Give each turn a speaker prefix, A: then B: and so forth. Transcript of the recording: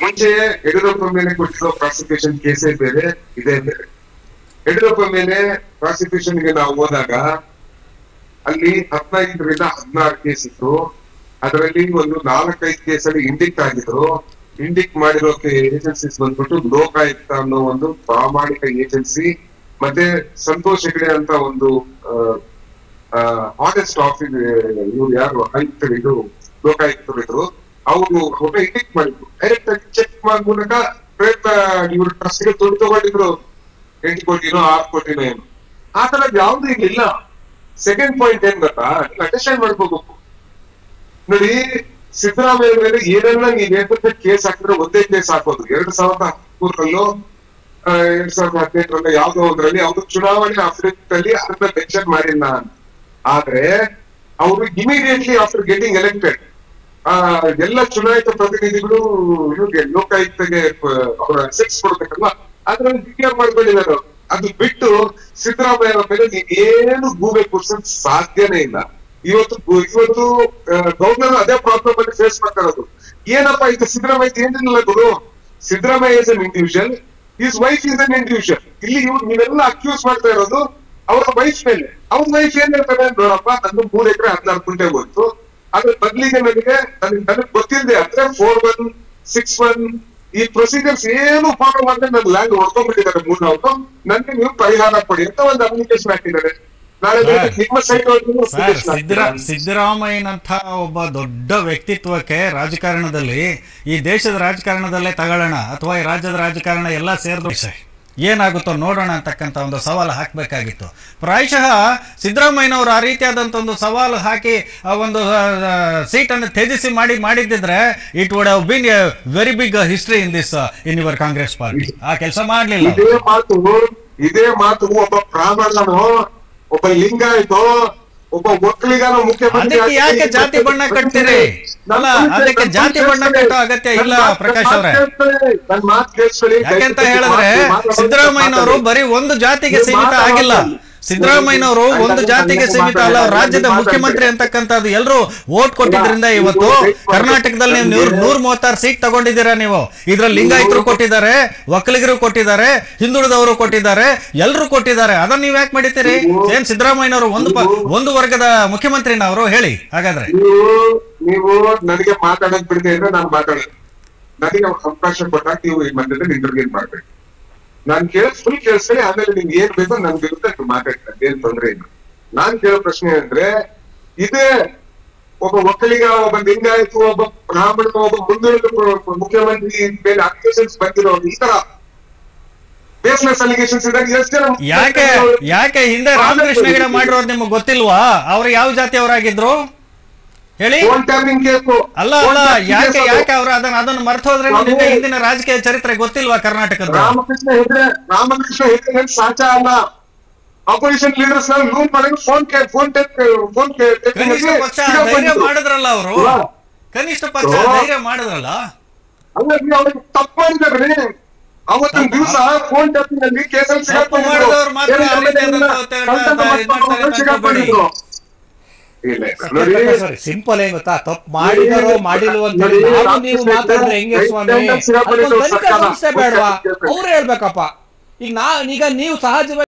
A: ಮುಂಚೆ ಯಡಿಯೂರಪ್ಪ ಮೇಲೆ ಕೊಟ್ಟಿರೋ ಪ್ರಾಸಿಕ್ಯೂಷನ್ ಕೇಸೇ ಬೇರೆ, ಇದೇ ಬೇರೆ. ಯಡಿಯೂರಪ್ಪ ಮೇಲೆ ಪ್ರಾಸಿಕ್ಯೂಷನ್ಗೆ ನಾವು ಹೋದಾಗ ಅಲ್ಲಿ 15ರಿಂದ 16 ಕೇಸ್ ಇತ್ತು. ಅದರಲ್ಲಿ ಒಂದು 4-5 ಕೇಸಲ್ಲಿ ಇಂಡಿಕ್ಟ್ ಆಗಿದ್ರು. ಇಂಡಿಕ್ಟ್ ಮಾಡಿರೋ ಏಜೆನ್ಸೀಸ್ ಬಂದ್ಬಿಟ್ಟು ಲೋಕಾಯುಕ್ತ ಅನ್ನೋ ಒಂದು ಪ್ರಾಮಾಣಿಕ ಏಜೆನ್ಸಿ, ಮತ್ತೆ ಸಂತೋಷ್ ಹೆಗ್ಡೆ ಅಂತ ಒಂದು ಆನೆಸ್ಟ್ ಆಫೀಸ್, ಇವ್ರು ಯಾರು ಆಯುಕ್ತರು ಲೋಕಾಯುಕ್ತರು ಇದ್ರು, ಅವರು ಇಂಡಿಕ್ಟ್ ಮಾಡಿದ್ರು. ಡೈರೆಕ್ಟ್ ಆಗಿ ಚೆಕ್ ಮೂಲಕ ಪ್ರಯತ್ನ ಇವ್ರ ಟ್ರಸ್ಟ್ಗೆ ದುಡ್ಡು ತಗೊಂಡಿದ್ರು, 8 ಕೋಟಿನೋ 6 ಕೋಟಿನೋ ಏನು. ಆ ತರದ್ ಯಾವ್ದು ಇಲ್ಲ. ಸೆಕೆಂಡ್ ಪಾಯಿಂಟ್ ಏನ್ ಗೊತ್ತಾ, ಅಂಡರ್ಸ್ಟ್ಯಾಂಡ್ ಮಾಡ್ಕೋಬೇಕು ನೋಡಿ. ಸಿದ್ದರಾಮಯ್ಯ ಮೇಲೆ ಏನೆಲ್ಲ ಈ ನೇತೃತ್ವ ಕೇಸ್ ಹಾಕಿದ್ರೆ ಒಂದೇ ಕೇಸ್ ಹಾಕೋದು. 2013 2018 ಯಾವ್ದೋ ಒಂದ್ರಲ್ಲಿ ಅವ್ರು ಚುನಾವಣೆ ಅಫಿಡವಿಟ್ ಅಲ್ಲಿ ಅದನ್ನ ಮೆನ್ಷನ್ ಮಾಡಿಲ್ಲ. ಆದ್ರೆ ಅವರು ಇಮಿಡಿಯೇಟ್ಲಿ ಆಫ್ಟರ್ ಗೆಟಿಂಗ್ ಎಲೆಕ್ಟೆಡ್ ಎಲ್ಲ ಚುನಾಯಿತ ಪ್ರತಿನಿಧಿಗಳು ಇವ್ರಿಗೆ ಲೋಕಾಯುಕ್ತಗೆ ಅವರ ಅಸೆಟ್ಸ್ ಕೊಡ್ಬೇಕಲ್ವಾ, ಅದ್ರಲ್ಲಿ ಡಿಕ್ಲೇರ್ ಮಾಡ್ಕೊಂಡಿದ್ದಾರೆ. ಅದು ಬಿಟ್ಟು ಸಿದ್ದರಾಮಯ್ಯ ಮೇಲೆ ನೀವೇನು ಗೂಬೆ ಕೂರ್ಸಕ್ ಸಾಧ್ಯನೇ ಇಲ್ಲ. ಇವತ್ತು ಗವರ್ನರ್ ಅದೇ ಪ್ರಾಬ್ಲಮ್ ಅಲ್ಲಿ ಫೇಸ್ ಮಾಡ್ತಾ ಇರೋದು. ಏನಪ್ಪಾ ಇದು ಸಿದ್ದರಾಮಯ್ಯ ಏನಿಲ್ಲ ಗುರು, Siddaramaiah is an individual, his wife is an individual. ಇಲ್ಲಿ ನೀವೆಲ್ಲ ಅಕ್ಯೂಸ್ ಮಾಡ್ತಾ ಇರೋದು ಅವರ ವೈಫ್ ಮೇಲೆ. ಅವ್ರ ವೈಫ್ ಏನ್ ಹೇಳ್ತಾರೆ ನೋಡಪ್ಪ, ನನ್ನ 3 ಎಕರೆ 16 ಗುಂಟೆ ಹೋಯ್ತು, ಅದ್ರ ಬದಲಿಗೆ ನನಗೆ ಗೊತ್ತಿಲ್ಲದೆ ಅಂದ್ರೆ 4161 ಈ ಪ್ರೊಸೀಜರ್ಸ್ ಏನು ಫಾಲೋ ಮಾಡಿದ್ರೆ ನನ್ನ ಲ್ಯಾಂಡ್ ಹೊಡ್ಕೊಂಡ್ಬಿಟ್ಟಿದ್ದಾರೆ 3 ಅವರು, ನನ್ಗೆ ನೀವು ಪರಿಹಾರ ಕೊಡಿ ಅಂತ ಒಂದು ಅಪ್ಲಿಕೇಶನ್ ಹಾಕಿದ್ದಾರೆ.
B: ಸಿದ್ದರಾಮಯ್ಯನಂಥ ಒಬ್ಬ ದೊಡ್ಡ ವ್ಯಕ್ತಿತ್ವಕ್ಕೆ ರಾಜಕಾರಣದಲ್ಲಿ, ಈ ದೇಶದ ರಾಜಕಾರಣದಲ್ಲೇ ತಗೊಳ್ಳೋಣ ಅಥವಾ ಈ ರಾಜ್ಯದ ರಾಜಕಾರಣ ಎಲ್ಲ ಸೇರಿದ ಏನಾಗುತ್ತೋ ನೋಡೋಣ ಅಂತಕ್ಕಂಥ ಒಂದು ಸವಾಲು ಹಾಕಬೇಕಾಗಿತ್ತು. ಪ್ರಾಯಶಃ ಸಿದ್ದರಾಮಯ್ಯನವರು ಆ ರೀತಿಯಾದಂಥ ಒಂದು ಸವಾಲು ಹಾಕಿ ಆ ಒಂದು ಸೀಟನ್ನು ತ್ಯಜಿಸಿ ಮಾಡಿದ್ದಿದ್ರೆ it would have been a very big history in this in your Congress party. ಆ ಕೆಲಸ ಮಾಡಲಿಲ್ಲ.
A: ಇದೇ ಮಾತು ಒಬ್ಬ ಬ್ರಾಹ್ಮಣನು, ಒಬ್ಬ ಲಿಂಗಾಯತ, ಒಬ್ಬ ಒಕ್ಕಲಿಗನ ಮುಖ್ಯಮಂತ್ರಿ
B: ಯಾಕೆ ಜಾತಿ ಬಣ್ಣ ಕಟ್ತೀರಿ? ಅಲ್ಲ, ಅದಕ್ಕೆ ಜಾತಿ ಬಣ್ಣ ಕಟ್ಟೋ ಅಗತ್ಯ ಇಲ್ಲ ಪ್ರಕಾಶ್ ಅವರೇ. ಯಾಕೆಂತ ಹೇಳಿದ್ರೆ ಸಿದ್ದರಾಮಯ್ಯನವರು ಬರೀ ಒಂದು ಜಾತಿಗೆ ಸೀಮಿತ ಆಗಿಲ್ಲ. ಸಿದ್ದರಾಮಯ್ಯನವರು ಒಂದು ಜಾತಿಗೆ ಸೀಮಿತ ಅಲ್ಲ, ರಾಜ್ಯದ ಮುಖ್ಯಮಂತ್ರಿ ಅಂತಕ್ಕಂಥದ್ದು ಎಲ್ಲರೂ ವೋಟ್ ಕೊಟ್ಟಿದ್ರಿಂದ ಇವತ್ತು ಕರ್ನಾಟಕದಲ್ಲಿ ನೀವು 136 ಸೀಟ್ ತಗೊಂಡಿದ್ದೀರಾ. ನೀವು ಇದ್ರಲ್ಲಿ ಲಿಂಗಾಯತರು ಕೊಟ್ಟಿದ್ದಾರೆ, ಒಕ್ಕಲಿಗರು ಕೊಟ್ಟಿದ್ದಾರೆ, ಹಿಂದುಳಿದವರು ಕೊಟ್ಟಿದ್ದಾರೆ, ಎಲ್ಲರೂ ಕೊಟ್ಟಿದ್ದಾರೆ. ಅದನ್ನ ನೀವ್ ಯಾಕೆ ಮಾಡಿತೀರಿ? ಏನ್ ಸಿದ್ದರಾಮಯ್ಯನವರು ಒಂದು ವರ್ಗದ ಮುಖ್ಯಮಂತ್ರಿನ ಅವರು? ಹೇಳಿ ಹಾಗಾದ್ರೆ.
A: ನೀವು ನನಗೆ ಮಾತಾಡೋದ್ ಬಿಡದೆ ಅಂದ್ರೆ ನಾನು ಮಾತಾಡೋದು, ನನಗೆ ಅವಕಾಶ ಕೊಟ್ಟಾಗ ನೀವು ಈ ಮಧ್ಯದಲ್ಲಿ ಇಂಟರ್ವ್ಯೂ ಮಾಡ್ಬೇಕು. ನಾನ್ ಫುಲ್ ಕೇಳಿಸ್ಕೊಳ್ಳಿ, ಆಮೇಲೆ ನಿಮ್ಗೆ ಏನ್ ಬೇಕೋ ನನ್ ವಿರುದ್ಧ ಮಾತಾಡ್ತಾರೆ, ಏನ್ ತೊಂದ್ರೆ ಇಲ್ಲ. ನಾನ್ ಕೇಳೋ ಪ್ರಶ್ನೆ ಅಂದ್ರೆ, ಇದೇ ಒಬ್ಬ ಒಕ್ಕಲಿಗ, ಒಬ್ಬ ಲಿಂಗಾಯತ, ಒಬ್ಬ ಬ್ರಾಹ್ಮಣ, ಒಬ್ಬ ಮುಂದುವರೆದ ಮುಖ್ಯಮಂತ್ರಿ ಮೇಲೆ ಅಕ್ಯೂಷನ್ಸ್ ಬಂದಿರೋರು, ಈ ತರ ಬೇಸ್ಲೆಸ್ ಅಲಿಗೇಷನ್ಸ್ ಇದ್ದಾಗ ಎಷ್ಟು ಜನ
B: ಯಾಕೆ ಹಿಂದೆ ರಾಮಕೃಷ್ಣ ಹೆಗಡೆ ಮಾಡಿರೋದು ನಿಮ್ಗೆ ಗೊತ್ತಿಲ್ವಾ? ಅವ್ರು ಯಾವ ಜಾತಿಯವರಾಗಿದ್ರು ಹೇಳಿ? ಅಲ್ಲ ಅಲ್ಲ, ಯಾಕೆ ಅವ್ರು ಅದನ್ನು ಮರ್ತು ಹೋದ್ರೆ ನಿಮಗೆ ಹಿಂದಿನ ರಾಜಕೀಯ ಚರಿತ್ರೆ ಗೊತ್ತಿಲ್ವಾ ಕರ್ನಾಟಕದ?
A: ರಾಮಕೃಷ್ಣ ಹೆಗಡೆ ಸಾಚ ಅಲ್ಲ, ಅಪೋಸಿಷನ್ ಲೀಡರ್ಸ್ ಲೂನ್ ಮಾಡಿ ಫೋನ್
B: ಧೈರ್ಯ ಮಾಡಿದ್ರಲ್ಲ ಅವರು, ಕನಿಷ್ಠ ಪಕ್ಷ ಧೈರ್ಯ ಮಾಡಿದ್ರಲ್ಲ.
A: ಅಲ್ಲ, ಅವ್ರಿಗೆ ತಪ್ಪು ಮಾಡಿದ್ರಿ. ಅವತ್ತಿನ ದಿವಸ ಫೋನ್ ಟ್ಯಾಪಿಂಗ್ ಕೇಸಲ್ಲಿ
C: ಸಿಂಪಲ್ ಏನ್ ಗೊತ್ತಾ, ತಪ್ಪು ಮಾಡಿದಾರೋ ಮಾಡಿಲ್ವ ಅಂತ ನೀವು ಮಾತಾಡಿದ್ರೆ ಹೆಂಗೆ ಸ್ವಾಮಿ? ಬೇಡವಾ? ಅವ್ರು ಹೇಳ್ಬೇಕಪ್ಪ. ಈಗ ನೀವು ಸಹಜವಾಗಿ